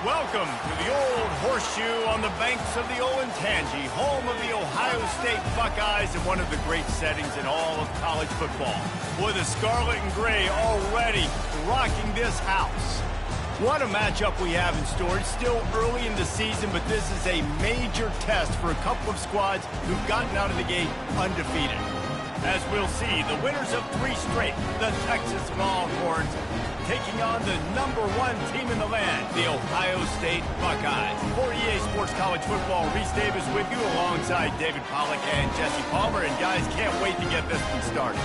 Welcome to the Old Horseshoe on the banks of the Olentangy, home of the Ohio State Buckeyes and one of the great settings in all of college football. Boy, the scarlet and gray already rocking this house. What a matchup we have in store. It's still early in the season, but this is a major test for a couple of squads who've gotten out of the gate undefeated. As we'll see, the winners of 3 straight, the Texas Longhorns, taking on the #1 team in the land, the Ohio State Buckeyes. For EA Sports College Football, Reese Davis with you alongside David Pollack and Jesse Palmer. And guys, can't wait to get this one started.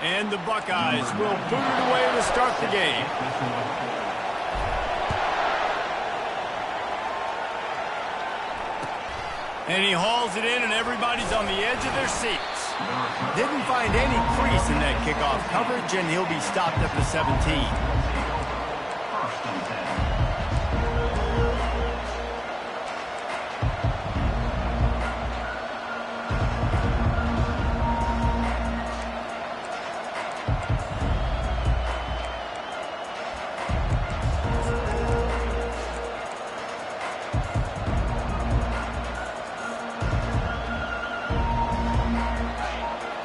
And the Buckeyes will boot it away to start the game. And he hauls it in, and everybody's on the edge of their seats. Didn't find any crease in that kickoff coverage, and he'll be stopped at the 17.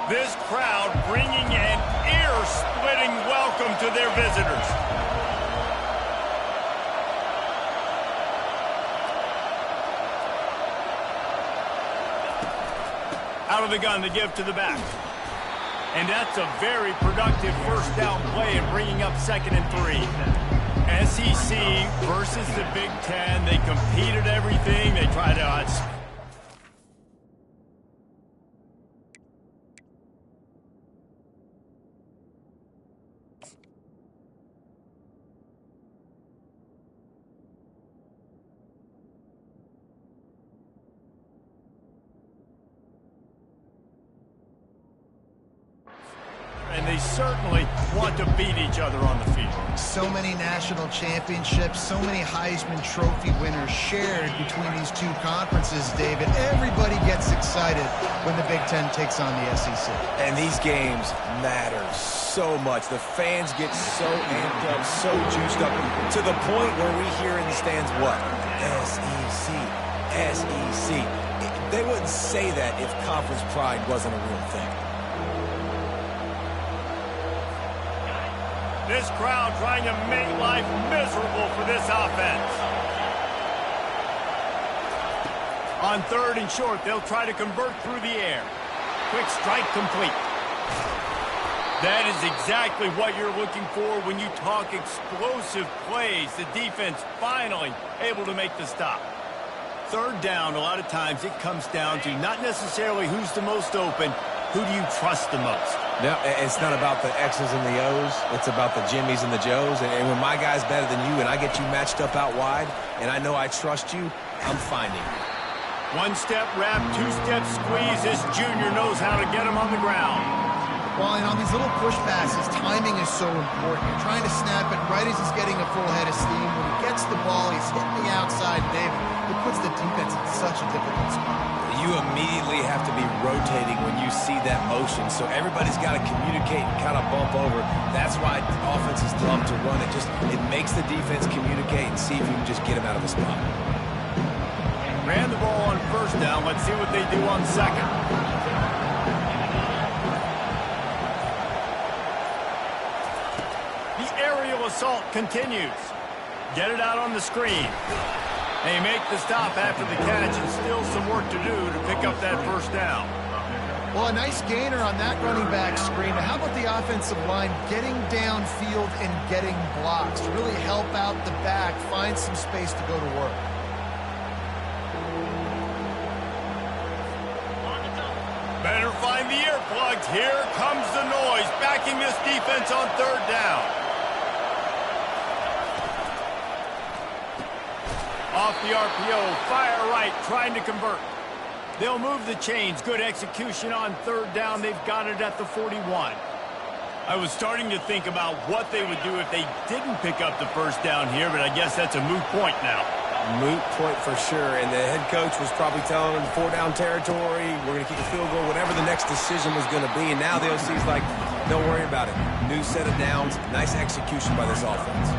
This crowd bringing an ear-splitting welcome to their visitors. Out of the gun, the give to the back. And that's a very productive first down play in bringing up 2nd and 3. SEC versus the Big Ten. They competed everything. They tried to and they certainly want to beat each other on the field. So many national championships, so many Heisman Trophy winners shared between these two conferences, David. Everybody gets excited when the Big Ten takes on the SEC. And these games matter so much. The fans get so amped up, so juiced up, to the point where we hear in the stands, what? SEC, SEC. They wouldn't say that if conference pride wasn't a real thing. This crowd trying to make life miserable for this offense. On 3rd and short, they'll try to convert through the air. Quick strike complete. That is exactly what you're looking for when you talk explosive plays. The defense finally able to make the stop. 3rd down, a lot of times it comes down to not necessarily who's the most open, who do you trust the most? No, it's not about the X's and the O's. It's about the Jimmies and the Joes. And when my guy's better than you and I get you matched up out wide and I know I trust you, I'm finding you. 1-step wrap, 2-step squeeze. This junior knows how to get him on the ground. Well, and on these little push passes, timing is so important. You're trying to snap it right as he's getting a full head of steam. When he gets the ball, he's hitting the outside, David. It puts the defense in such a difficult spot. You immediately have to be rotating when you see that motion, so everybody's got to communicate and kind of bump over. That's why offenses love to run it. It makes the defense communicate and see if you can just get them out of the spot. Ran the ball on 1st down. Let's see what they do on 2nd. The aerial assault continues. Get it out on the screen. They make the stop after the catch, and still some work to do to pick up that 1st down. Well, a nice gainer on that running back screen. Now, how about the offensive line getting downfield and getting blocks to really help out the back, find some space to go to work? Better find the earplugs. Here comes the noise, backing this defense on 3rd down. Off the RPO, fire right, trying to convert. They'll move the chains. Good execution on 3rd down. They've got it at the 41. I was starting to think about what they would do if they didn't pick up the first down here, but I guess that's a moot point now. Moot point for sure, and the head coach was probably telling them 4-down territory, we're going to kick a field goal, whatever the next decision was going to be, and now the OC's like, don't worry about it. New set of downs, nice execution by this offense.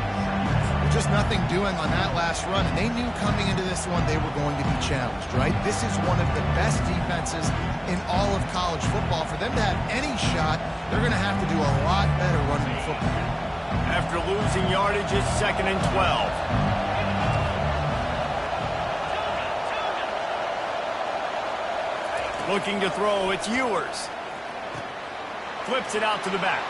Just nothing doing on that last run, and they knew coming into this one they were going to be challenged, right? This is one of the best defenses in all of college football. For them to have any shot, they're going to have to do a lot better running the football. After losing yardage, it's 2nd and 12. Looking to throw, it's Ewers. Flips it out to the back.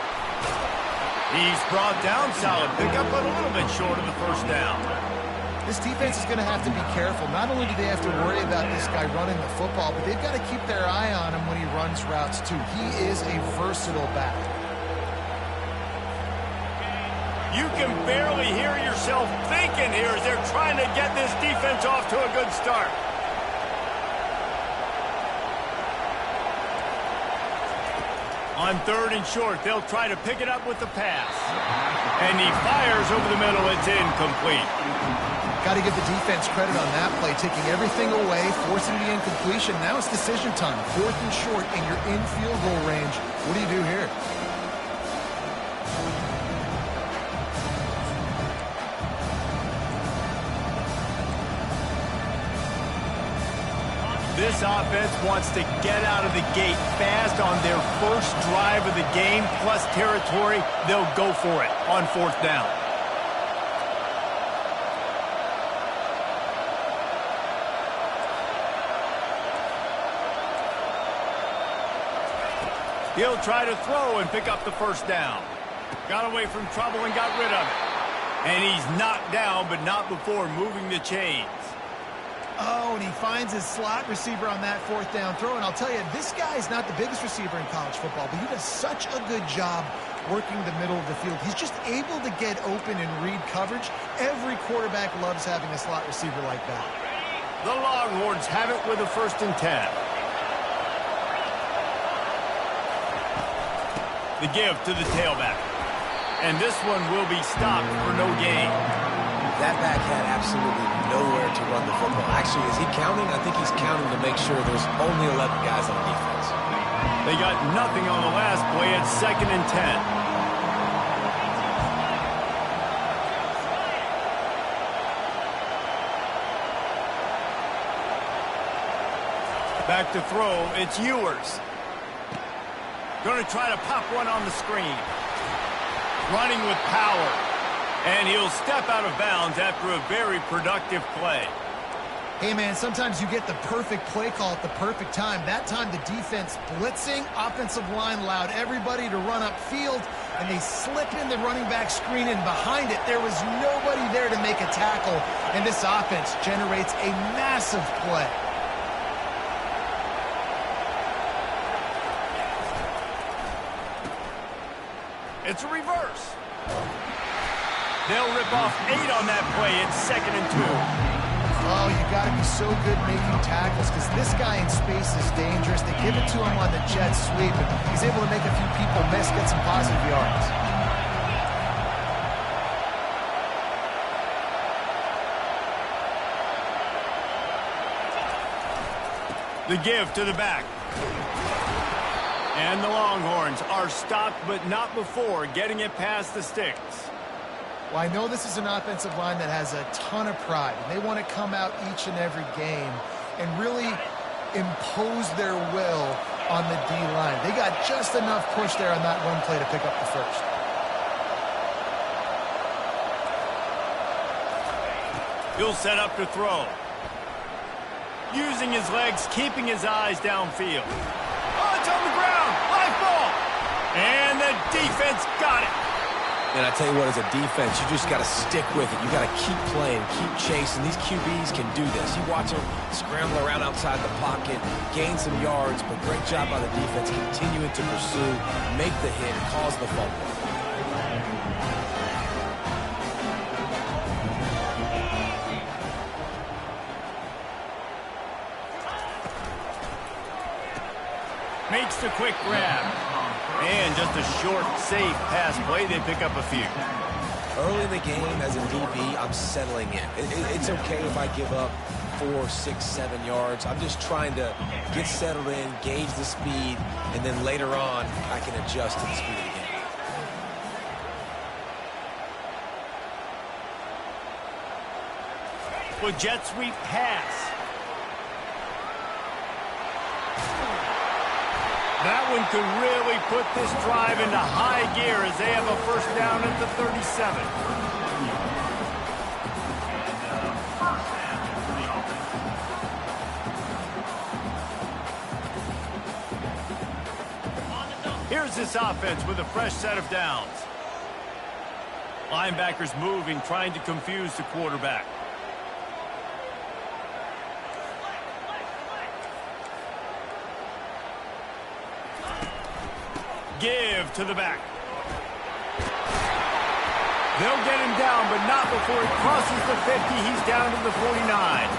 He's brought down, solid pickup, but a little bit short of the first down. This defense is going to have to be careful. Not only do they have to worry about this guy running the football, but they've got to keep their eye on him when he runs routes too. He is a versatile back. You can barely hear yourself thinking here as they're trying to get this defense off to a good start. On 3rd and short, they'll try to pick it up with the pass. And he fires over the middle. It's incomplete. Got to give the defense credit on that play, taking everything away, forcing the incompletion. Now it's decision time. 4th and short, and you're in field goal range. What do you do here? This offense wants to get out of the gate fast on their first drive of the game, plus territory. They'll go for it on 4th down. He'll try to throw and pick up the first down. Got away from trouble and got rid of it. And he's knocked down, but not before moving the chains. Oh, and he finds his slot receiver on that 4th down throw. And I'll tell you, this guy is not the biggest receiver in college football, but he does such a good job working the middle of the field. He's just able to get open and read coverage. Every quarterback loves having a slot receiver like that. The Longhorns have it with a 1st and 10. The give to the tailback. And this one will be stopped for no gain. That back had absolutely nowhere to run the football. Actually, is he counting? I think he's counting to make sure there's only 11 guys on defense. They got nothing on the last play at 2nd and 10. Back to throw, it's Ewers. Going to try to pop one on the screen. Running with power. And he'll step out of bounds after a very productive play. Hey, man, sometimes you get the perfect play call at the perfect time. That time, the defense blitzing, offensive line allowed everybody to run upfield, and they slip in the running back screen, and behind it, there was nobody there to make a tackle, and this offense generates a massive play. It's a reverse. They'll rip off 8 on that play. It's 2nd and 2. Oh, you got to be so good making tackles because this guy in space is dangerous. They give it to him on the jet sweep, and he's able to make a few people miss, get some positive yards. The give to the back. And the Longhorns are stopped, but not before getting it past the sticks. Well, I know this is an offensive line that has a ton of pride, and they want to come out each and every game and really impose their will on the D-line. They got just enough push there on that run play to pick up the first. He'll set up to throw. Using his legs, keeping his eyes downfield. Oh, it's on the ground. Live ball. And the defense got it. And I tell you what, as a defense, you just got to stick with it. You got to keep playing, keep chasing. These QBs can do this. You watch them scramble around outside the pocket, gain some yards, but great job by the defense continuing to pursue, make the hit, cause the fumble. Makes the quick grab. And just a short, safe pass play, they pick up a few. Early in the game, as a DB, I'm settling in. It's okay if I give up 4, 6, 7 yards. I'm just trying to get settled in, gauge the speed, and then later on, I can adjust to the speed of the game. With jet sweep pass. That one could really put this drive into high gear as they have a first down at the 37. Here's this offense with a fresh set of downs. Linebackers moving, trying to confuse the quarterback. Give to the back. They'll get him down, but not before he crosses the 50. He's down to the 49.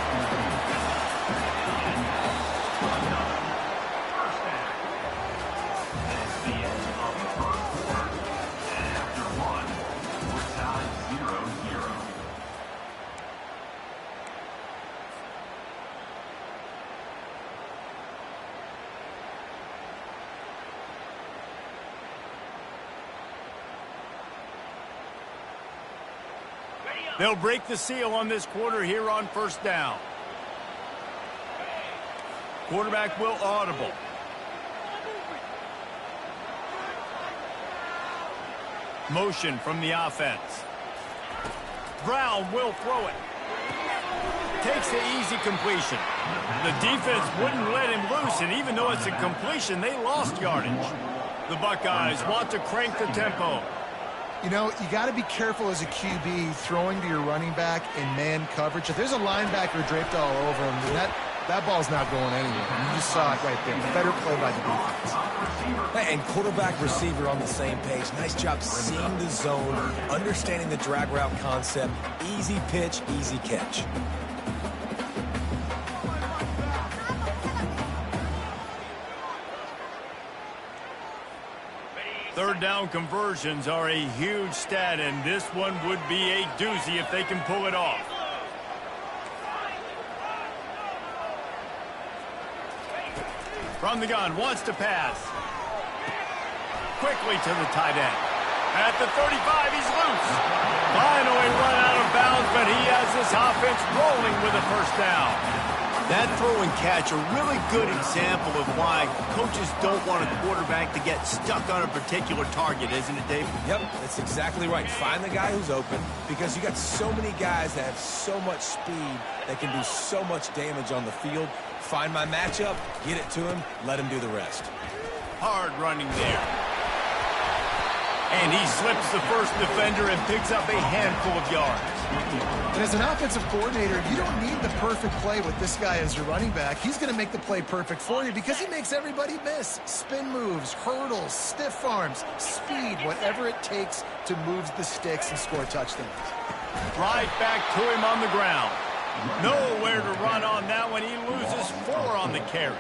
They'll break the seal on this quarter here on first down. Quarterback will audible. Motion from the offense. Brown will throw it. Takes the easy completion. The defense wouldn't let him loose, and even though it's a completion, they lost yardage. The Buckeyes want to crank the tempo. You know, you got to be careful as a QB throwing to your running back in man coverage. If there's a linebacker draped all over him, then that ball's not going anywhere. You just saw it right there. Better play by the defense. And quarterback receiver on the same page. Nice job seeing the zone, understanding the drag route concept. Easy pitch, easy catch. Third down conversions are a huge stat, and this one would be a doozy if they can pull it off. From the gun, wants to pass. Quickly to the tight end. At the 35, he's loose. Finally run out of bounds, but he has this offense rolling with a first down. That throw and catch, a really good example of why coaches don't want a quarterback to get stuck on a particular target, isn't it, Dave? Yep, that's exactly right. Find the guy who's open, because you got so many guys that have so much speed that can do so much damage on the field. Find my matchup, get it to him, let him do the rest. Hard running there. And he slips the first defender and picks up a handful of yards. And as an offensive coordinator, you don't need the perfect play with this guy as your running back. He's going to make the play perfect for you because he makes everybody miss. Spin moves, hurdles, stiff arms, speed, whatever it takes to move the sticks and score touchdowns. Right back to him on the ground. Nowhere to run on that one. He loses 4 on the carry.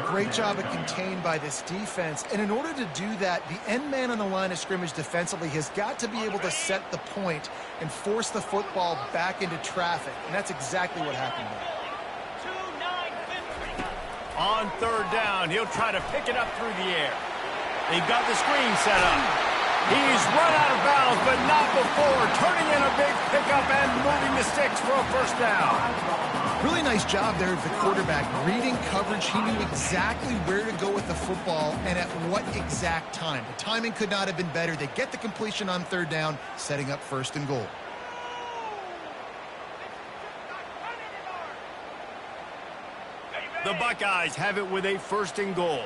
Great job of contained by this defense. And in order to do that, the end man on the line of scrimmage defensively has got to be able to set the point and force the football back into traffic. And that's exactly what happened there. On third down, he'll try to pick it up through the air. They've got the screen set up. He's run out of bounds, but not before turning in a big pickup and moving the sticks for a first down. Really nice job there of the quarterback. Reading coverage, he knew exactly where to go with the football and at what exact time. The timing could not have been better. They get the completion on third down, setting up first and goal. The Buckeyes have it with a first and goal.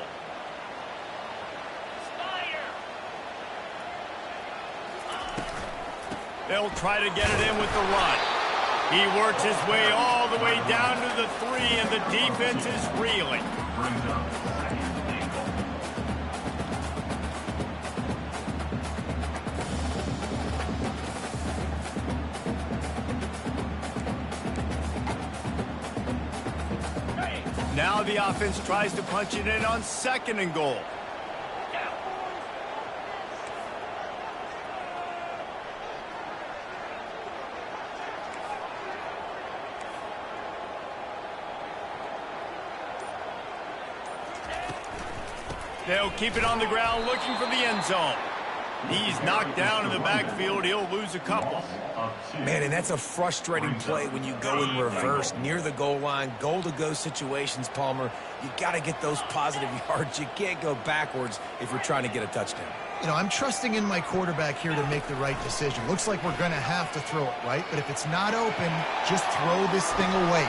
They'll try to get it in with the run. He works his way all the way down to the 3, and the defense is reeling. Now the offense tries to punch it in on second and goal. They'll keep it on the ground looking for the end zone. He's knocked down in the backfield. He'll lose a couple. Man, and that's a frustrating play when you go in reverse near the goal line, goal-to-go situations, Palmer. You got to get those positive yards. You can't go backwards if you're trying to get a touchdown. You know, I'm trusting in my quarterback here to make the right decision. Looks like we're going to have to throw it, right? But if it's not open, just throw this thing away.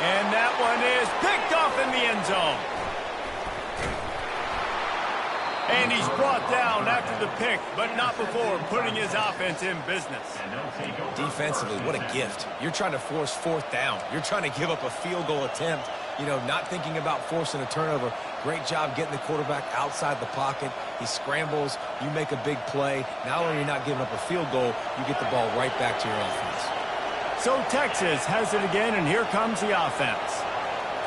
And that one is picked off in the end zone. And he's brought down after the pick, but not before putting his offense in business. Defensively, what a gift. You're trying to force fourth down. You're trying to give up a field goal attempt, you know, not thinking about forcing a turnover. Great job getting the quarterback outside the pocket. He scrambles. You make a big play. Not only are you not giving up a field goal, you get the ball right back to your offense. So Texas has it again, and here comes the offense.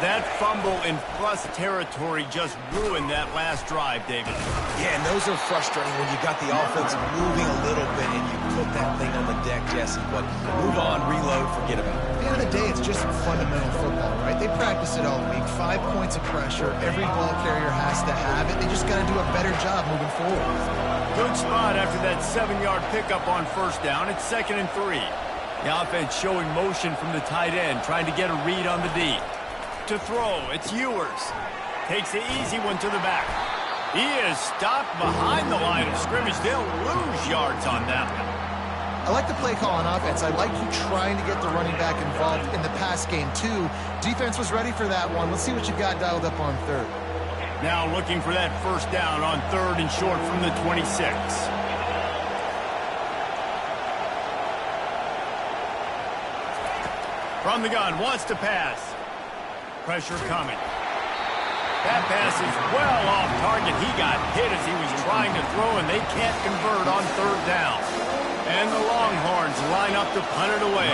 That fumble in plus territory just ruined that last drive, David. Yeah, and those are frustrating when you got the offense moving a little bit and you put that thing on the deck, Jesse. But move on, reload, forget about it. At the end of the day, it's just fundamental football, right? They practice it all week. 5 points of pressure. Every ball carrier has to have it. They just got to do a better job moving forward. Good spot after that 7-yard pickup on first down. It's 2nd and 3. The offense showing motion from the tight end, trying to get a read on the D. To throw, it's Ewers. Takes the easy one to the back. He is stopped behind the line of scrimmage. They'll lose yards on that one. I like the play call on offense. I like you trying to get the running back involved in the pass game, too. Defense was ready for that one. Let's see what you got dialed up on third. Now looking for that first down on 3rd and short from the 26. From the gun, wants to pass. Pressure coming. That pass is well off target. He got hit as he was trying to throw, and they can't convert on 3rd down. And the Longhorns line up to punt it away.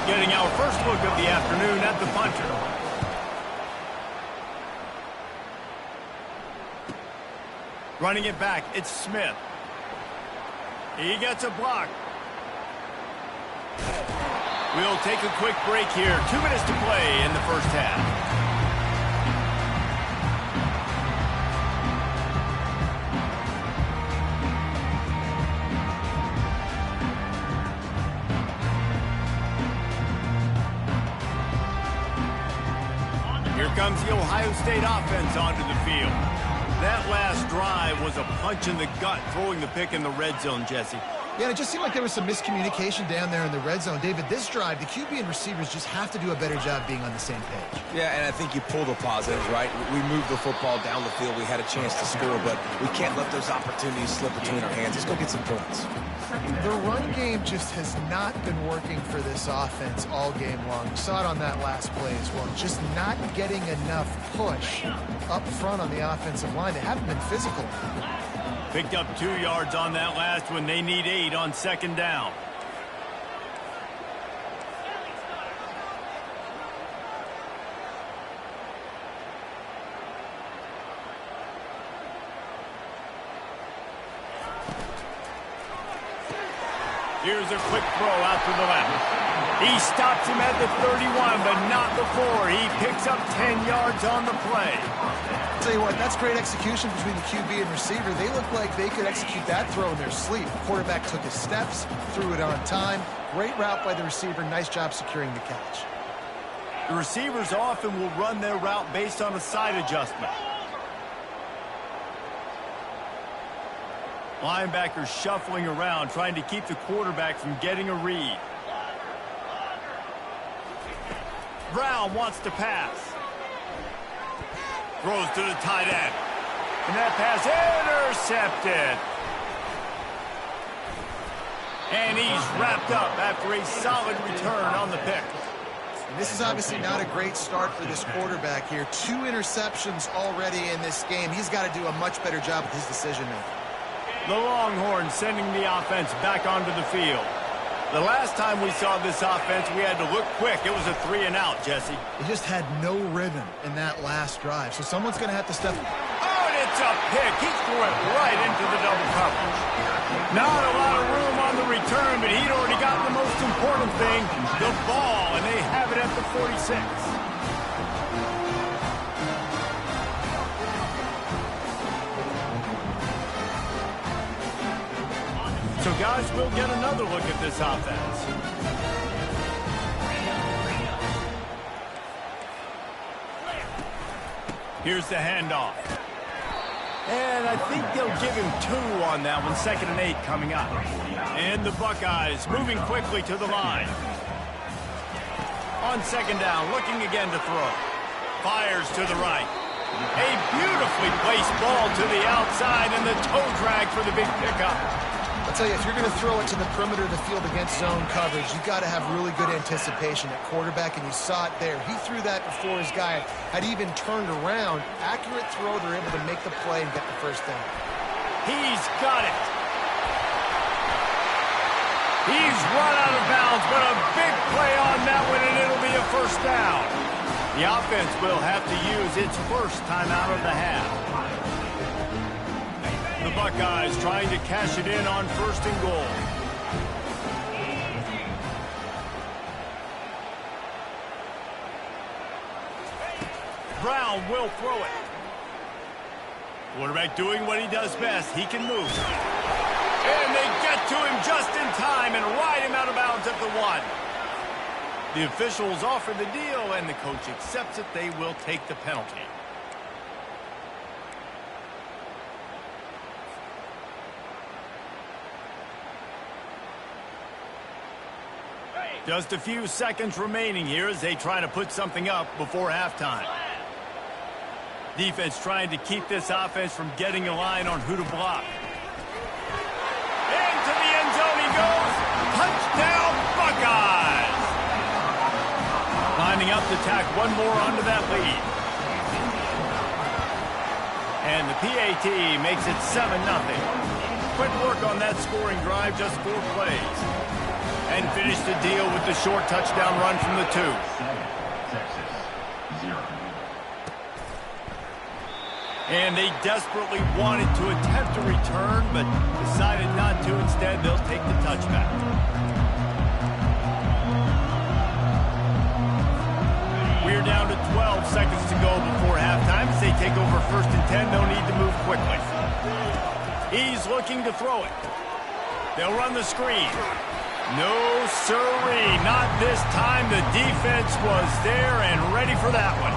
Getting our first look of the afternoon at the punter. Running it back, it's Smith. He gets a block. We'll take a quick break here. 2 minutes to play in the first half. Here comes the Ohio State offense onto the field. That last drive was a punch in the gut, throwing the pick in the red zone, Jesse. Yeah, it just seemed like there was some miscommunication down there in the red zone. David, this drive, the QB and receivers just have to do a better job being on the same page. Yeah, and I think you pull the positives, right? We moved the football down the field. We had a chance to score, but we can't let those opportunities slip between our hands. Let's go get some points. The run game just has not been working for this offense all game long. We saw it on that last play as well. Just not getting enough push up front on the offensive line. They haven't been physical. Picked up 2 yards on that last one. They need 8 on 2nd down. Here's a quick throw out to the left. He stops him at the 31, but not before. He picks up 10 yards on the play. Tell you what, that's great execution between the QB and receiver. They look like they could execute that throw in their sleep. The quarterback took his steps, threw it on time. Great route by the receiver. Nice job securing the catch. The receivers often will run their route based on a side adjustment. Linebackers shuffling around, trying to keep the quarterback from getting a read. Brown wants to pass. Throws to the tight end. And that pass intercepted. And he's wrapped up after a solid return on the pick. This is obviously not a great start for this quarterback here. 2 interceptions already in this game. He's got to do a much better job with his decision-making. The Longhorns sending the offense back onto the field. The last time we saw this offense, we had to look quick. It was a 3-and-out, Jesse. He just had no rhythm in that last drive, so someone's going to have to step. Oh, and it's a pick. He threw it right into the double coverage. Not a lot of room on the return, but he'd already gotten the most important thing, the ball, and they have it at the 46. So, guys, we'll get another look at this offense. Here's the handoff. And I think they'll give him 2 on that one. 2nd and 8 coming up. And the Buckeyes moving quickly to the line. On 2nd down, looking again to throw. Fires to the right. A beautifully placed ball to the outside, and the toe drag for the big pickup. I'll tell you, if you're going to throw it to the perimeter of the field against zone coverage, you've got to have really good anticipation at quarterback, and you saw it there. He threw that before his guy had even turned around. Accurate throw, they're able to make the play and get the first down. He's got it. He's run out of bounds, but a big play on that one, and it'll be a first down. The offense will have to use its first timeout of the half. The Buckeyes trying to cash it in on 1st and goal. Brown will throw it. Quarterback doing what he does best. He can move. And they get to him just in time and ride him out of bounds at the 1. The officials offer the deal, and the coach accepts it. They will take the penalty. Just a few seconds remaining here as they try to put something up before halftime. Defense trying to keep this offense from getting a line on who to block. Into the end zone he goes. Touchdown, Buckeyes! Lining up to tack one more onto that lead. And the PAT makes it 7-0. Quick work on that scoring drive, just 4 plays. And finish the deal with the short touchdown run from the 2. And they desperately wanted to attempt a return, but decided not to. Instead, they'll take the touchback. We're down to 12 seconds to go before halftime. As they take over 1st and 10, no need to move quickly. He's looking to throw it. They'll run the screen. No, sirree, not this time. The defense was there and ready for that one.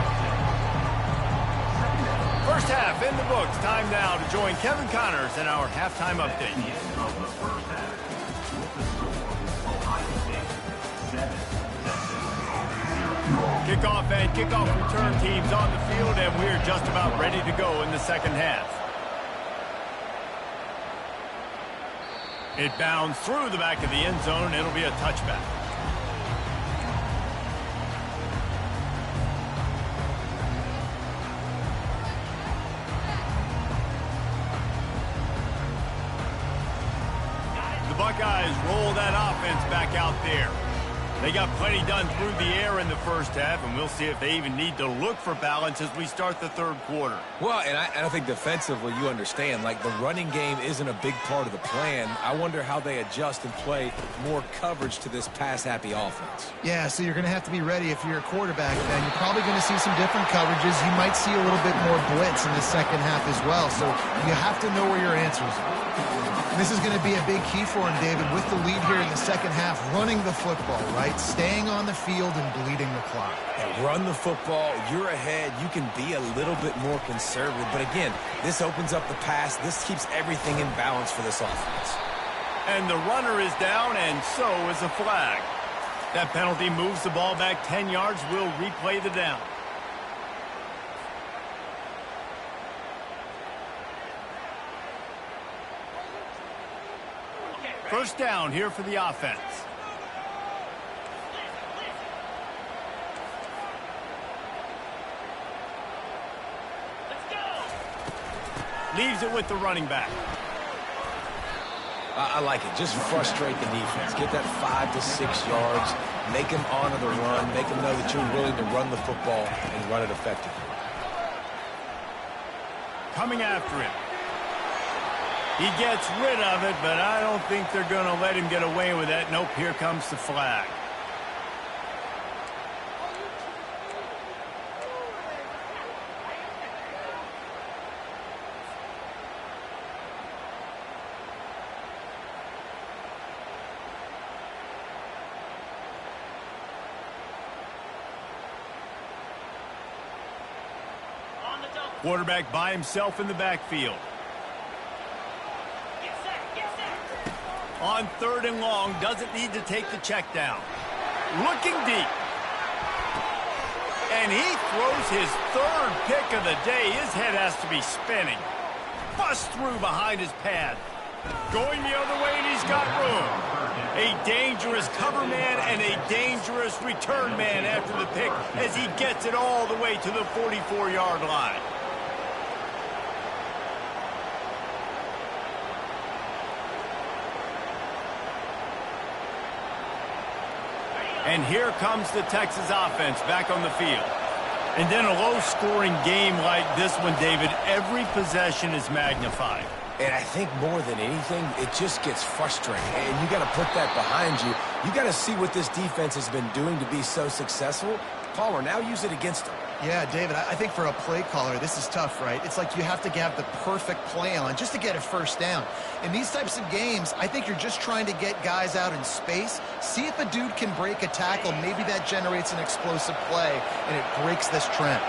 First half in the books. Time now to join Kevin Connors in our halftime update. Kickoff and kickoff return teams on the field, and we're just about ready to go in the second half. It bounds through the back of the end zone. It'll be a touchback. The Buckeyes roll that offense back out there. They got plenty done through the air in the first half, and we'll see if they even need to look for balance as we start the 3rd quarter. Well, and I think defensively, you understand, like the running game isn't a big part of the plan. I wonder how they adjust and play more coverage to this pass-happy offense. Yeah, so you're going to have to be ready if you're a quarterback, then. You're probably going to see some different coverages. You might see a little bit more blitz in the second half as well, so you have to know where your answers are. This is going to be a big key for him, David, with the lead here in the second half, running the football, right? Staying on the field and bleeding the clock. And run the football, you're ahead, you can be a little bit more conservative. But again, this opens up the pass. This keeps everything in balance for this offense. And the runner is down, and so is a flag. That penalty moves the ball back 10 yards. We'll replay the down. First down here for the offense. Leaves it with the running back. I like it. Just frustrate the defense. Get that 5 to 6 yards. Make them honor the run. Make them know that you're willing to run the football and run it effectively. Coming after him. He gets rid of it, but I don't think they're going to let him get away with that. Nope, here comes the flag. Quarterback by himself in the backfield. On 3rd and long, doesn't need to take the check down. Looking deep. And he throws his 3rd pick of the day. His head has to be spinning. Bust through behind his pad. Going the other way, and he's got room. A dangerous cover man and a dangerous return man after the pick as he gets it all the way to the 44-yard line. And here comes the Texas offense back on the field. And then a low-scoring game like this one, David, every possession is magnified. And I think more than anything, it just gets frustrating. And you got to put that behind you. You got to see what this defense has been doing to be so successful. Caller, now use it against them. Yeah, David, I think for a play caller, this is tough, right? It's like you have to have the perfect play on just to get a first down. In these types of games, I think you're just trying to get guys out in space, see if a dude can break a tackle. Maybe that generates an explosive play, and it breaks this trend.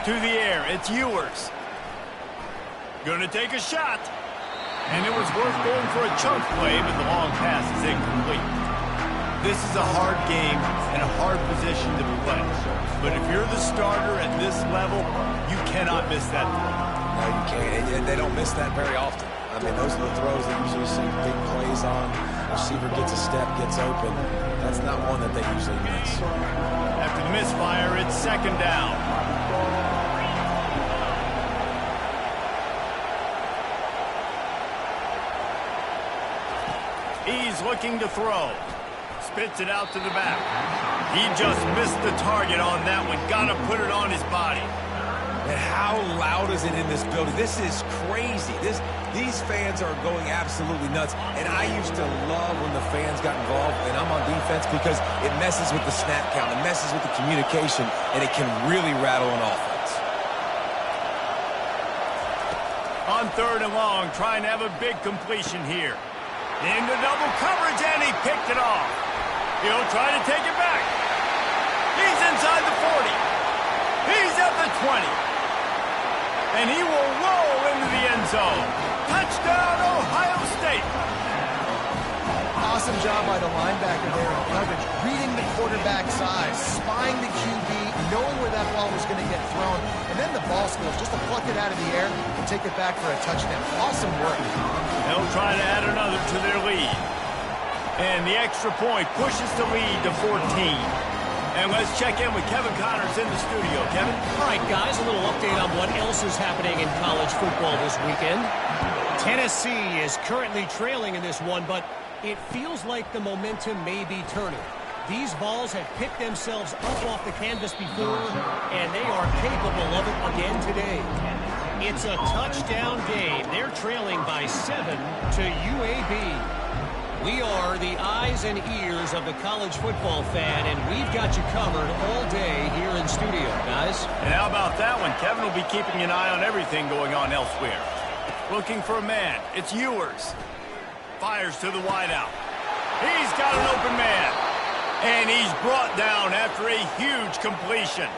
To the air, it's Ewers. Gonna take a shot. And it was worth going for a chunk play, but the long pass is incomplete. This is a hard game and a hard position to play. But if you're the starter at this level, you cannot miss that throw. No, you can't. And they don't miss that very often. I mean, those are the throws that usually see big plays on. Receiver gets a step, gets open. That's not one that they usually miss. After the misfire, it's 2nd down. He's looking to throw. Spits it out to the back. He just missed the target on that one. Got to put it on his body. And how loud is it in this building? This is crazy. These fans are going absolutely nuts. And I used to love when the fans got involved, and I'm on defense, because it messes with the snap count. It messes with the communication, and it can really rattle an offense. On 3rd and long, trying to have a big completion here. Into double coverage, and he picked it off. He'll try to take it back. He's inside the 40. He's at the 20. And he will roll into the end zone. Touchdown, Ohio State. Awesome job by the linebacker there in coverage, reading the quarterback's eyes, spying the QB, knowing where that ball was going to get thrown, and then the ball skills just to pluck it out of the air and take it back for a touchdown. Awesome work. They'll try to add another to their lead. And the extra point pushes the lead to 14. And let's check in with Kevin Connors in the studio. Kevin? All right, guys, a little update on what else is happening in college football this weekend. Tennessee is currently trailing in this one, but it feels like the momentum may be turning. These balls have picked themselves up off the canvas before, and they are capable of it again today. It's a touchdown game. They're trailing by 7 to UAB. We are the eyes and ears of the college football fan, and we've got you covered all day here in studio, guys. And how about that one? Kevin will be keeping an eye on everything going on elsewhere. Looking for a man. It's Ewers. Fires to the wideout. He's got an open man. And he's brought down after a huge completion.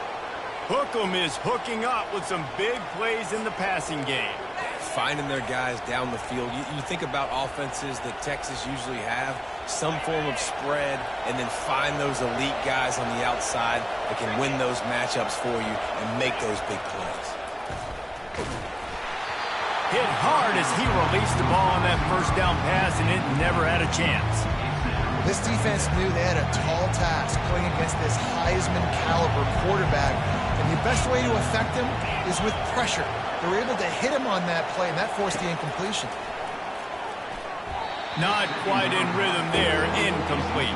Hookem is hooking up with some big plays in the passing game. Finding their guys down the field. You think about offenses that Texas usually have, some form of spread, and then find those elite guys on the outside that can win those matchups for you and make those big plays. Hit hard as he released the ball on that first down pass, and it never had a chance. This defense knew they had a tall task playing against this Heisman caliber quarterback, and the best way to affect him is with pressure. They were able to hit him on that play, and that forced the incompletion. Not quite in rhythm there, incomplete.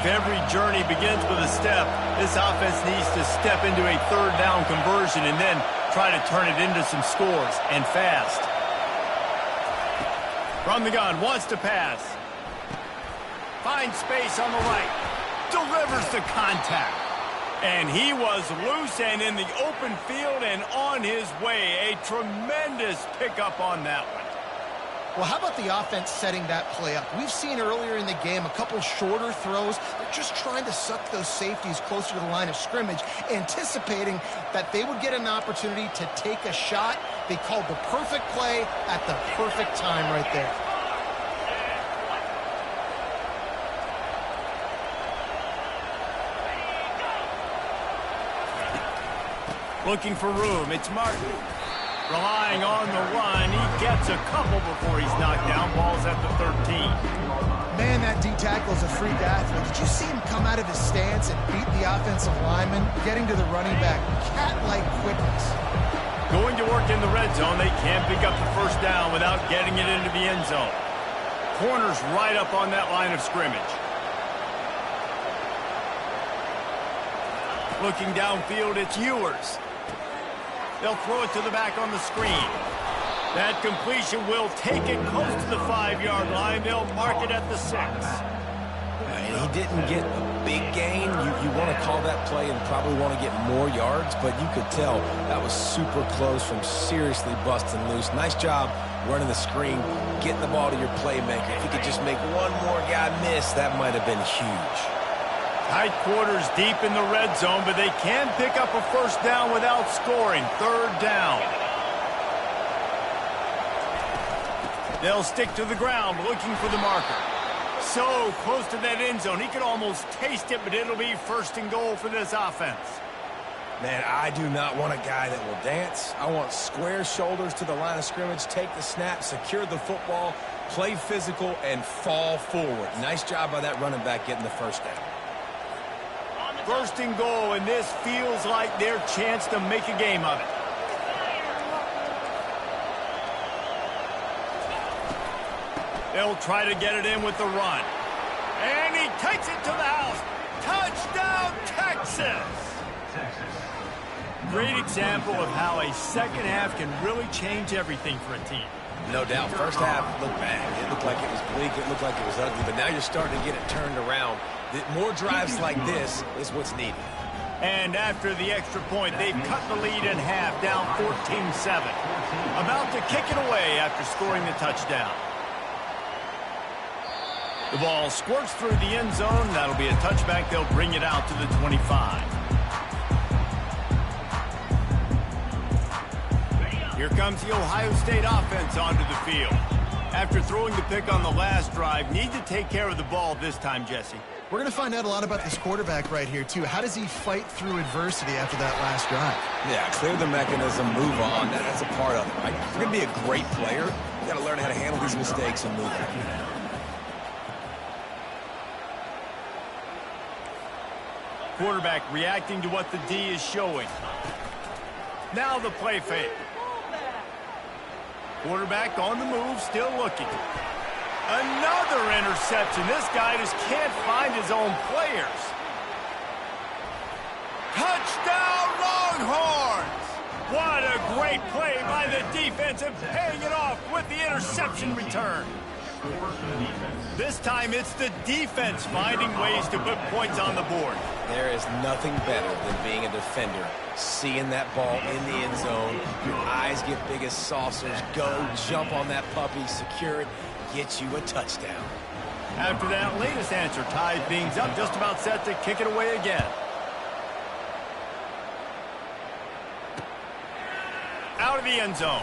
If every journey begins with a step, this offense needs to step into a 3rd down conversion and then try to turn it into some scores, and fast. From the gun, wants to pass. Finds space on the right. Delivers the contact. And he was loose and in the open field and on his way. A tremendous pickup on that one. Well, how about the offense setting that play up? We've seen earlier in the game a couple shorter throws. They're just trying to suck those safeties closer to the line of scrimmage, anticipating that they would get an opportunity to take a shot. They called the perfect play at the perfect time right there. Looking for room. It's Martin. Relying on the run. He gets a couple before he's knocked down. Ball's at the 13. Man, that D-tackle is a freak athlete. Did you see him come out of his stance and beat the offensive lineman, getting to the running back? Cat-like quickness. Going to work in the red zone. They can't pick up the first down without getting it into the end zone. Corner's right up on that line of scrimmage. Looking downfield, it's Ewers. They'll throw it to the back on the screen. That completion will take it close to the 5-yard line. They'll mark it at the 6. And he didn't get a big gain. You want to call that play and probably want to get more yards, but you could tell that was super close from seriously busting loose. Nice job running the screen, getting the ball to your playmaker. If you could just make one more guy miss, that might have been huge. Tight quarters deep in the red zone, but they can pick up a first down without scoring. 3rd down. They'll stick to the ground looking for the marker. So close to that end zone. He could almost taste it, but it'll be 1st and goal for this offense. Man, I do not want a guy that will dance. I want square shoulders to the line of scrimmage, take the snap, secure the football, play physical, and fall forward. Nice job by that running back getting the first down. 1st and goal, and this feels like their chance to make a game of it. They'll try to get it in with the run. And he takes it to the house. Touchdown, Texas! Great example of how a second half can really change everything for a team. No doubt. First half looked bad. It looked like it was bleak. It looked like it was ugly. But now you're starting to get it turned around. More drives like this is what's needed. And after the extra point, they've cut the lead in half, down 14-7. About to kick it away after scoring the touchdown. The ball squirts through the end zone. That'll be a touchback. They'll bring it out to the 25. Here comes the Ohio State offense onto the field. After throwing the pick on the last drive, need to take care of the ball this time, Jesse. We're going to find out a lot about this quarterback right here, too. How does he fight through adversity after that last drive? Yeah, clear the mechanism, move on. That's a part of it, right? If you're going to be a great player, you got to learn how to handle these mistakes and move on. Quarterback reacting to what the D is showing. Now the play fake. Quarterback on the move, still looking. Another interception. This guy just can't find his own players. Touchdown, Longhorns! What a great play by the defense and paying it off with the interception return. This time it's the defense finding ways to put points on the board. There is nothing better than being a defender. Seeing that ball in the end zone, your eyes get big as saucers. Go, jump on that puppy, secure it, get you a touchdown. After that latest answer tied things up, just about set to kick it away again. Out of the end zone.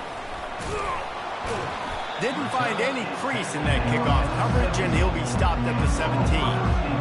Didn't find any crease in that kickoff coverage, and he'll be stopped at the 17.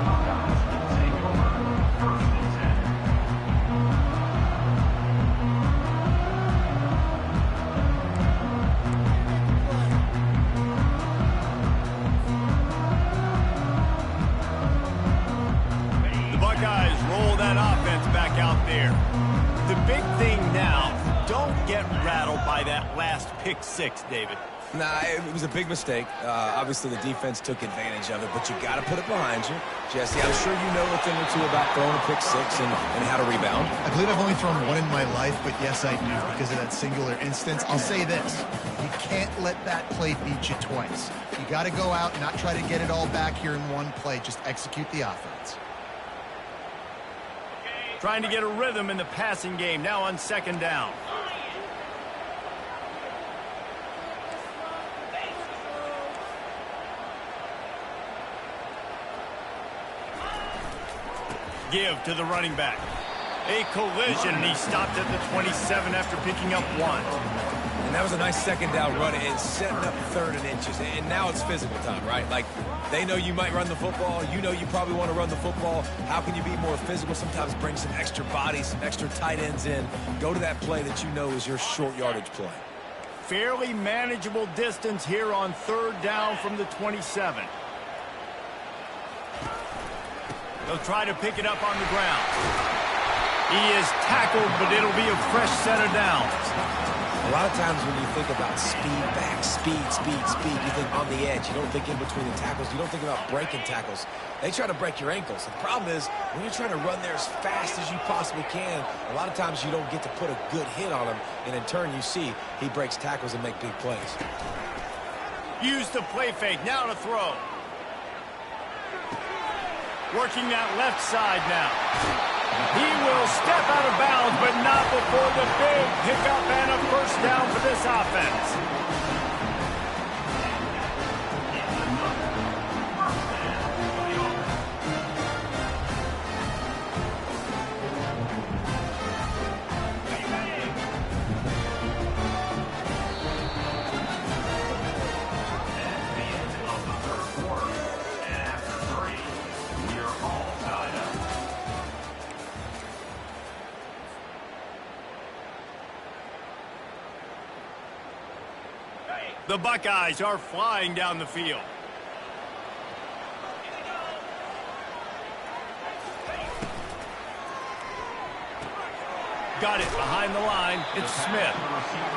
The big thing now, don't get rattled by that last pick six, David. Nah, it was a big mistake. Obviously, the defense took advantage of it, but you got to put it behind you. Jesse, I'm sure you know a thing or two about throwing a pick six and how to rebound. I believe I've only thrown one in my life, but yes, I do because of that singular instance. I'll say this. You can't let that play beat you twice. You got to go out and not try to get it all back here in one play. Just execute the offense. Trying to get a rhythm in the passing game now on second down. Give to the running back. A collision, and he stopped at the 27 after picking up 1. And that was a nice second down run and setting up 3rd and inches. And now it's physical time, right? Like, they know you might run the football. You know you probably want to run the football. How can you be more physical? Sometimes bring some extra bodies, some extra tight ends in. Go to that play that you know is your short yardage play. Fairly manageable distance here on 3rd down from the 27. They'll try to pick it up on the ground. He is tackled, but it'll be a fresh set of downs. A lot of times when you think about speed back, speed, you think on the edge. You don't think in between the tackles. You don't think about breaking tackles. They try to break your ankles. The problem is when you're trying to run there as fast as you possibly can, a lot of times you don't get to put a good hit on him, and in turn you see he breaks tackles and make big plays. Use the play fake. Now to throw. Working that left side now. He will step out of bounds, but not before the big pickup and a first down for this offense. The Buckeyes are flying down the field. Got it behind the line. It's Smith.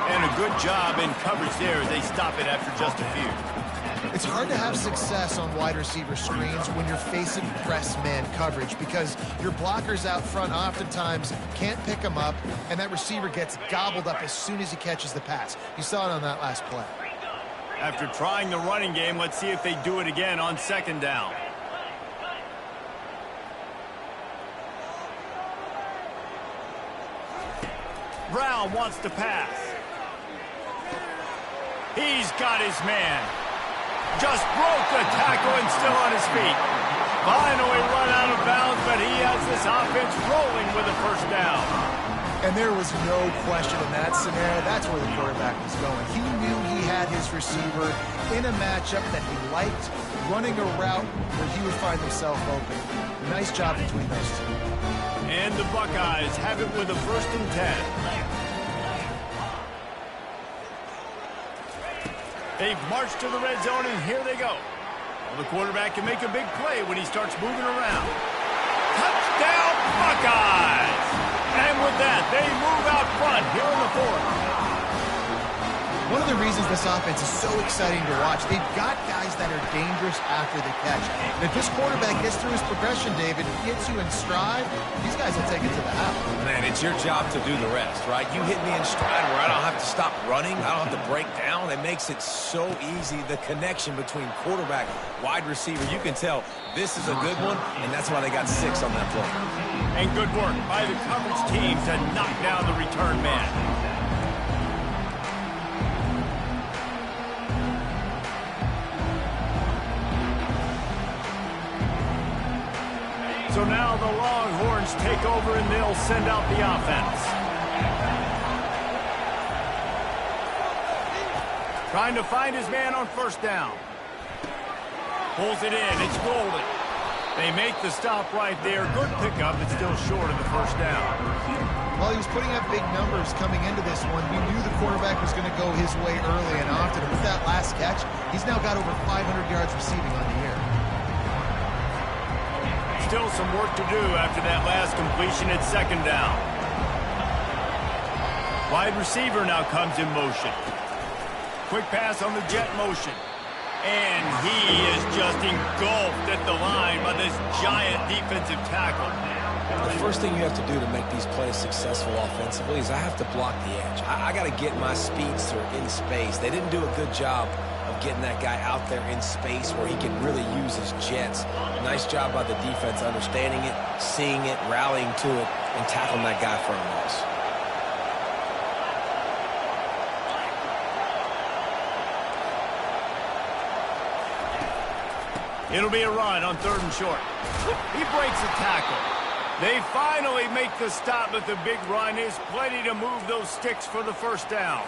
And a good job in coverage there as they stop it after just a few. It's hard to have success on wide receiver screens when you're facing press man coverage because your blockers out front oftentimes can't pick them up, and that receiver gets gobbled up as soon as he catches the pass. You saw it on that last play. After trying the running game, let's see if they do it again on second down. Brown wants to pass. He's got his man. Just broke the tackle and still on his feet. Finally run out of bounds, but he has this offense rolling with a first down. And there was no question in that scenario. That's where the quarterback was going. He knew he had his receiver in a matchup that he liked, running a route where he would find himself open. Nice job between those two. And the Buckeyes have it with a 1st and 10. They've marched to the red zone, and here they go. Well, the quarterback can make a big play when he starts moving around. Touchdown, Buckeyes! And with that, they move out front here in the 4th. One of the reasons this offense is so exciting to watch, they've got guys that are dangerous after the catch. And if this quarterback gets through his progression, David, gets you in stride, these guys will take it to the house. Man, it's your job to do the rest, right? You hit me in stride where I don't have to stop running. I don't have to break down. It makes it so easy, the connection between quarterback, wide receiver. You can tell this is a good one, and that's why they got 6 on that play. And good work by the coverage team to knock down the return man. So now the Longhorns take over and they'll send out the offense. Trying to find his man on first down. Pulls it in. It's Golden. They make the stop right there. Good pickup, but still short of the first down. Well, he was putting up big numbers coming into this one. We knew the quarterback was going to go his way early and often. And with that last catch, he's now got over 500 yards receiving on the year. Still some work to do after that last completion at second down. Wide receiver now comes in motion. Quick pass on the jet motion. And he is just engulfed at the line by this giant defensive tackle. The first thing you have to do to make these plays successful offensively is I have to block the edge. I got to get my speedster in space. They didn't do a good job of getting that guy out there in space where he can really use his jets. Nice job by the defense understanding it, seeing it, rallying to it, and tackling that guy for a loss. It'll be a run on 3rd and short. He breaks a tackle. They finally make the stop, but the big run is plenty to move those sticks for the first down.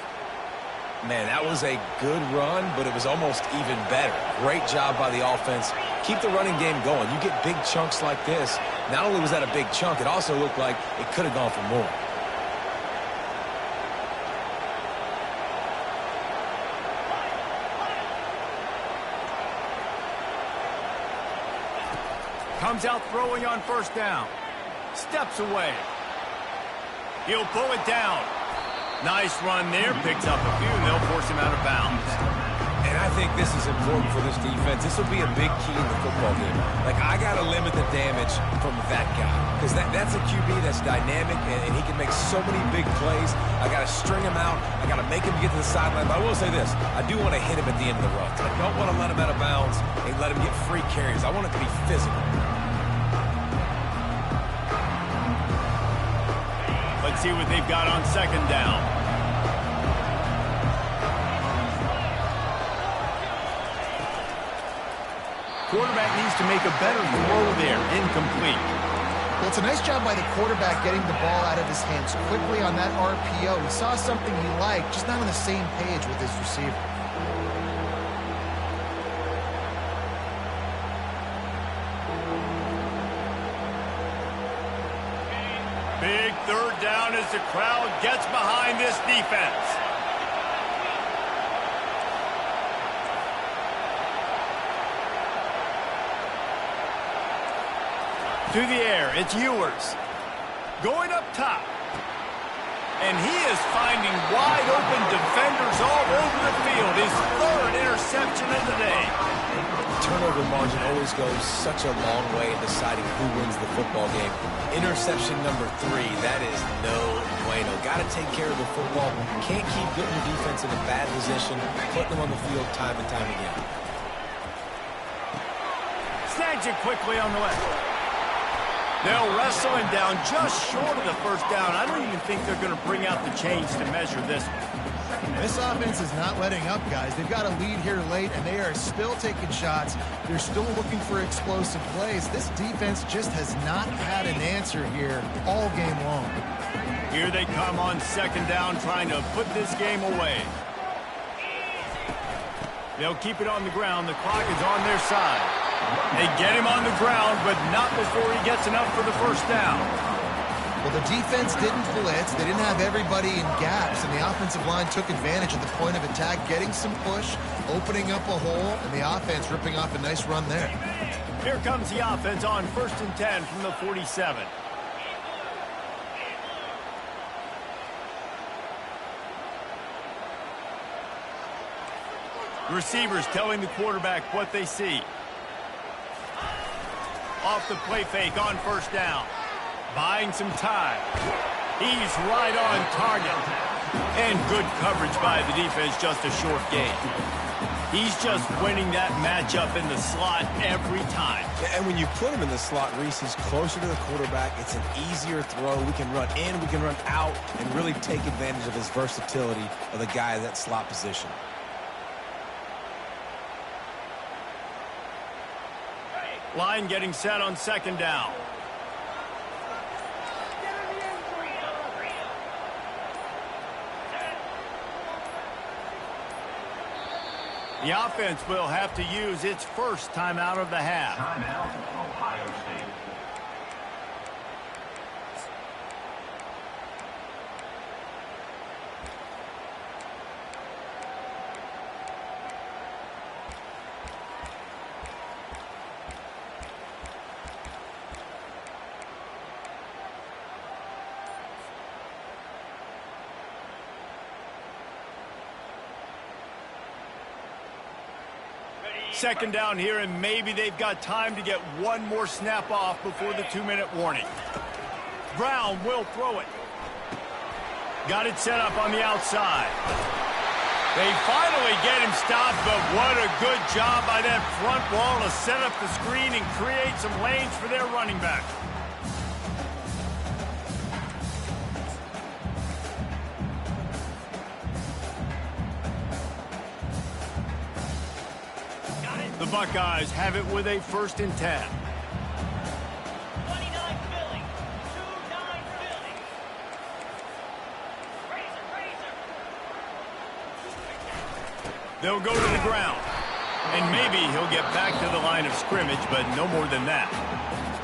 Man, that was a good run, but it was almost even better. Great job by the offense. Keep the running game going. You get big chunks like this. Not only was that a big chunk, it also looked like it could have gone for more. Comes out throwing on 1st down. Steps away. He'll pull it down. Nice run there. Picks up a few, and they'll force him out of bounds. And I think this is important for this defense. This will be a big key in the football game. Like, I got to limit the damage from that guy. Because that's a QB that's dynamic, and he can make so many big plays. I got to string him out. I got to make him get to the sideline. But I will say this. I do want to hit him at the end of the run. I don't want to let him out of bounds and let him get free carries. I want it to be physical. Let's see what they've got on 2nd down. Quarterback needs to make a better throw there. Incomplete. Well, it's a nice job by the quarterback getting the ball out of his hands quickly on that RPO. He saw something he liked, just not on the same page with his receiver. Big 3rd down as the crowd gets behind this defense. To the air, it's Ewers. Going up top. And he is finding wide open defenders all over the field. His 3rd interception of the day. Turnover margin always goes such a long way in deciding who wins the football game. Interception number 3, that is no bueno. Got to take care of the football. Can't keep putting your defense in a bad position, putting them on the field time and time again. Snags it quickly on the left. They'll wrestle him down just short of the 1st down. I don't even think they're going to bring out the chains to measure this one. This offense is not letting up, guys. They've got a lead here late, and they are still taking shots. They're still looking for explosive plays. This defense just has not had an answer here all game long. Here they come on 2nd down, trying to put this game away. They'll keep it on the ground. The clock is on their side. They get him on the ground, but not before he gets enough for the 1st down. Well, the defense didn't blitz. They didn't have everybody in gaps, and the offensive line took advantage at the point of attack, getting some push, opening up a hole, and the offense ripping off a nice run there. Here comes the offense on 1st and 10 from the 47. Receivers telling the quarterback what they see. Off the play fake on 1st down. Buying some time. He's right on target. And good coverage by the defense, just a short gain. He's just winning that matchup in the slot every time. And when you put him in the slot, Reese, he's closer to the quarterback. It's an easier throw. We can run in, we can run out, and really take advantage of his versatility of the guy in that slot position. Line getting set on 2nd down. The offense will have to use its 1st timeout of the half. Timeout, Ohio State. Second down here, and maybe they've got time to get one more snap off before the 2-minute warning. Brown will throw it. Got it set up on the outside. They finally get him stopped, but what a good job by that front wall to set up the screen and create some lanes for their running back. The Buckeyes have it with a 1st and 10. 29 Philly. 2-9 Philly. Razor. They'll go to the ground. And maybe he'll get back to the line of scrimmage, but no more than that.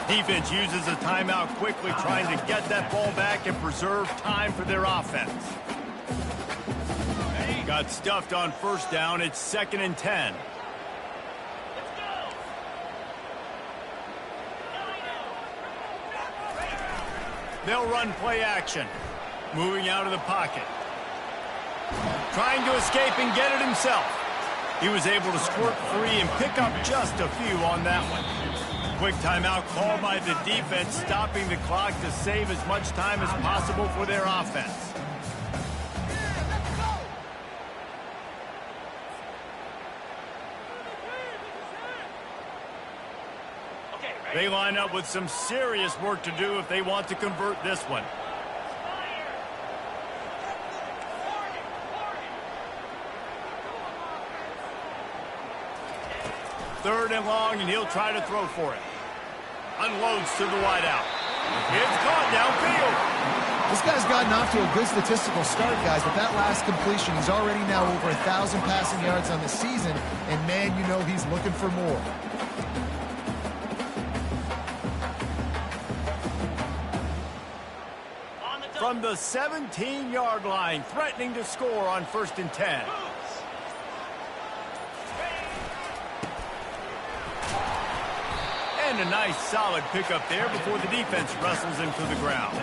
Defense uses a timeout quickly, trying to get that ball back and preserve time for their offense. Got stuffed on 1st down. It's 2nd and 10. They'll run play action. Moving out of the pocket. Trying to escape and get it himself. He was able to squirt free and pick up just a few on that one. Quick timeout called by the defense, stopping the clock to save as much time as possible for their offense. They line up with some serious work to do if they want to convert this one. Third and long, and he'll try to throw for it. Unloads to the wideout. It's caught downfield. This guy's gotten off to a good statistical start, guys, but that last completion, he's already now over 1,000 passing yards on the season, and man, you know he's looking for more. From the 17-yard line, threatening to score on 1st and 10. And a nice solid pickup there before the defense wrestles him to the ground.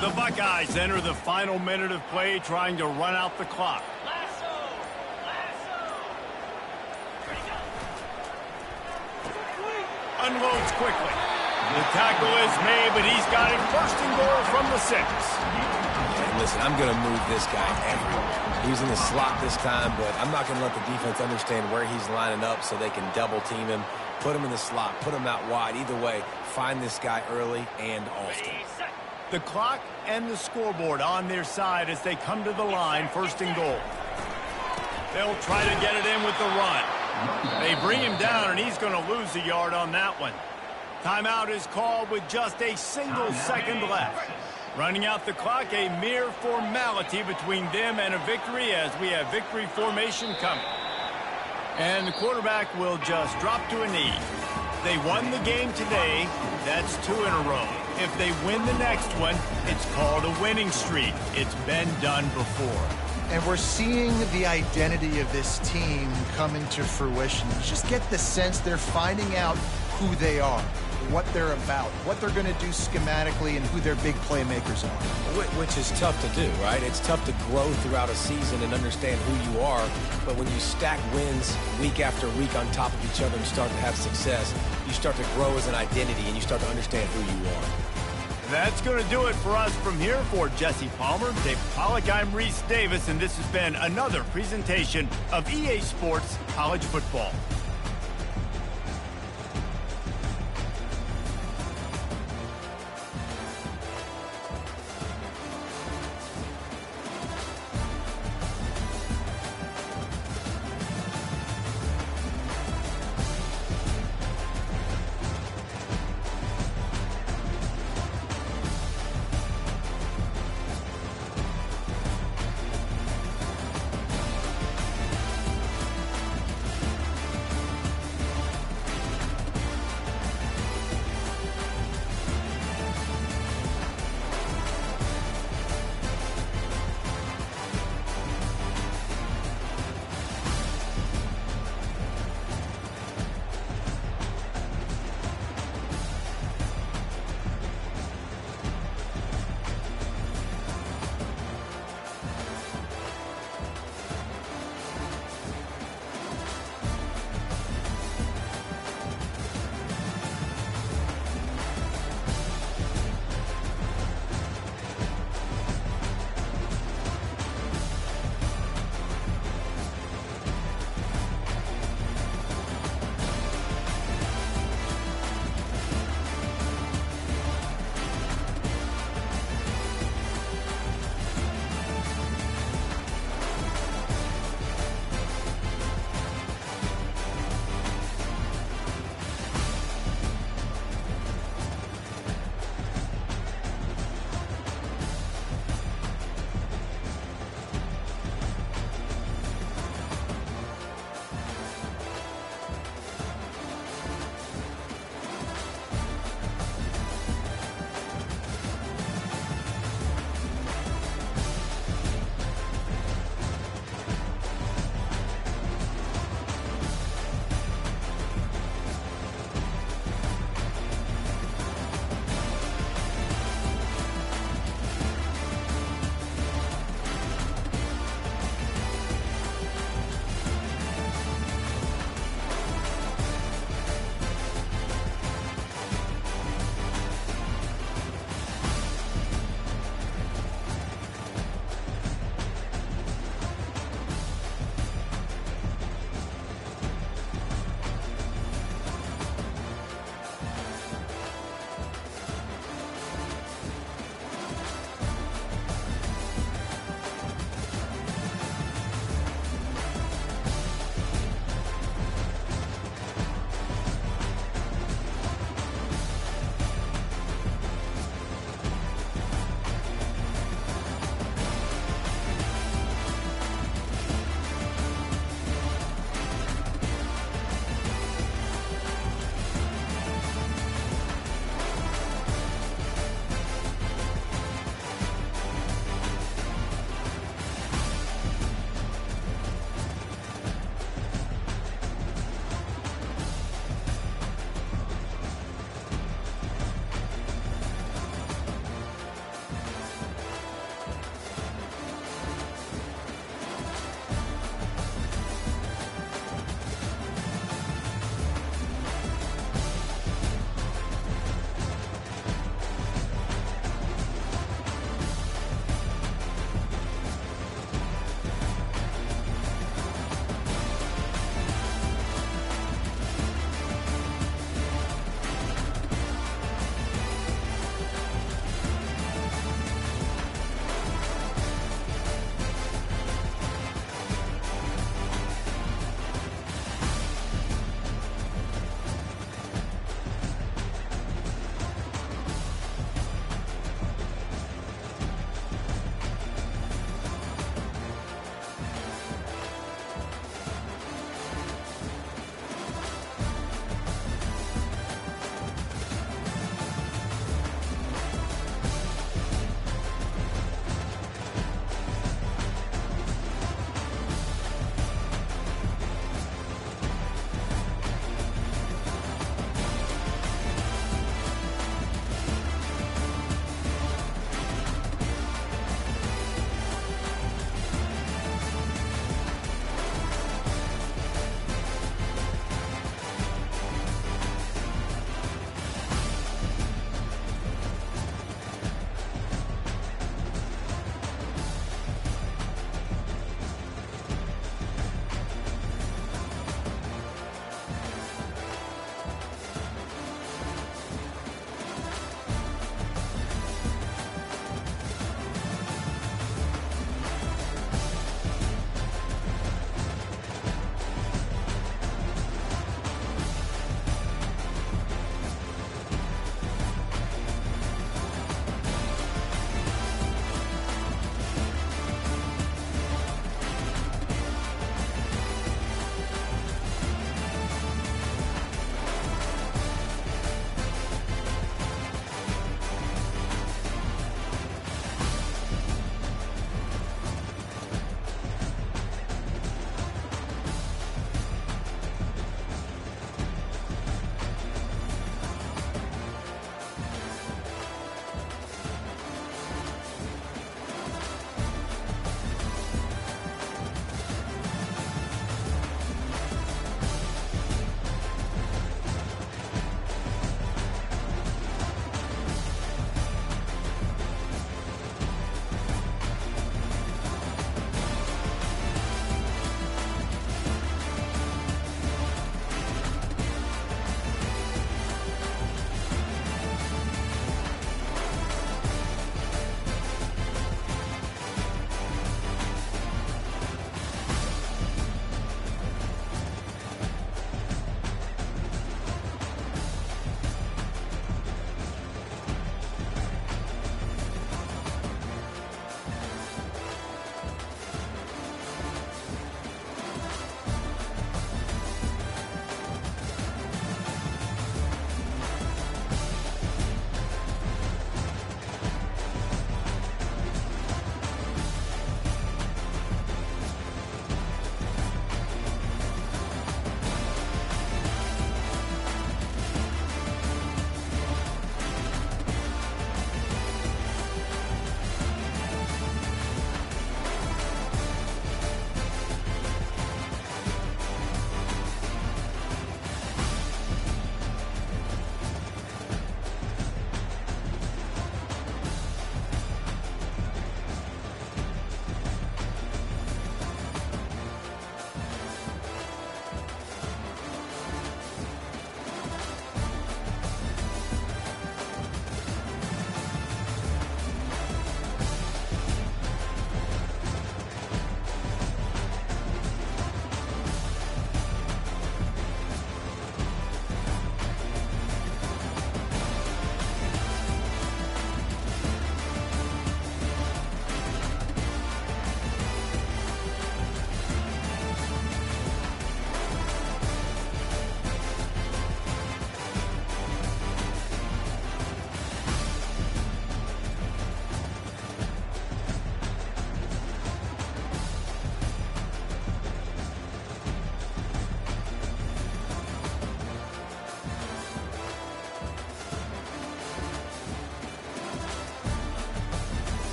The Buckeyes enter the final minute of play, trying to run out the clock. Unloads quickly. The tackle is made, but he's got it 1st and goal from the 6. And listen, I'm going to move this guy everywhere. He's in the slot this time, but I'm not going to let the defense understand where he's lining up so they can double team him, put him in the slot, put him out wide. Either way, find this guy early and often. The clock and the scoreboard on their side as they come to the line, 1st and goal. They'll try to get it in with the run. They bring him down, and he's going to lose a yard on that one. Timeout is called with just a single second left. Running out the clock, a mere formality between them and a victory as we have victory formation coming. And the quarterback will just drop to a knee. They won the game today. That's 2 in a row. If they win the next one, it's called a winning streak. It's been done before. And we're seeing the identity of this team come into fruition. You just get the sense they're finding out who they are, what they're about, what they're going to do schematically, and who their big playmakers are. Which is tough to do, right? It's tough to grow throughout a season and understand who you are, but when you stack wins week after week on top of each other and start to have success, you start to grow as an identity and you start to understand who you are. That's going to do it for us from here. For Jesse Palmer, Dave Pollack, I'm Reese Davis, and this has been another presentation of EA Sports College Football.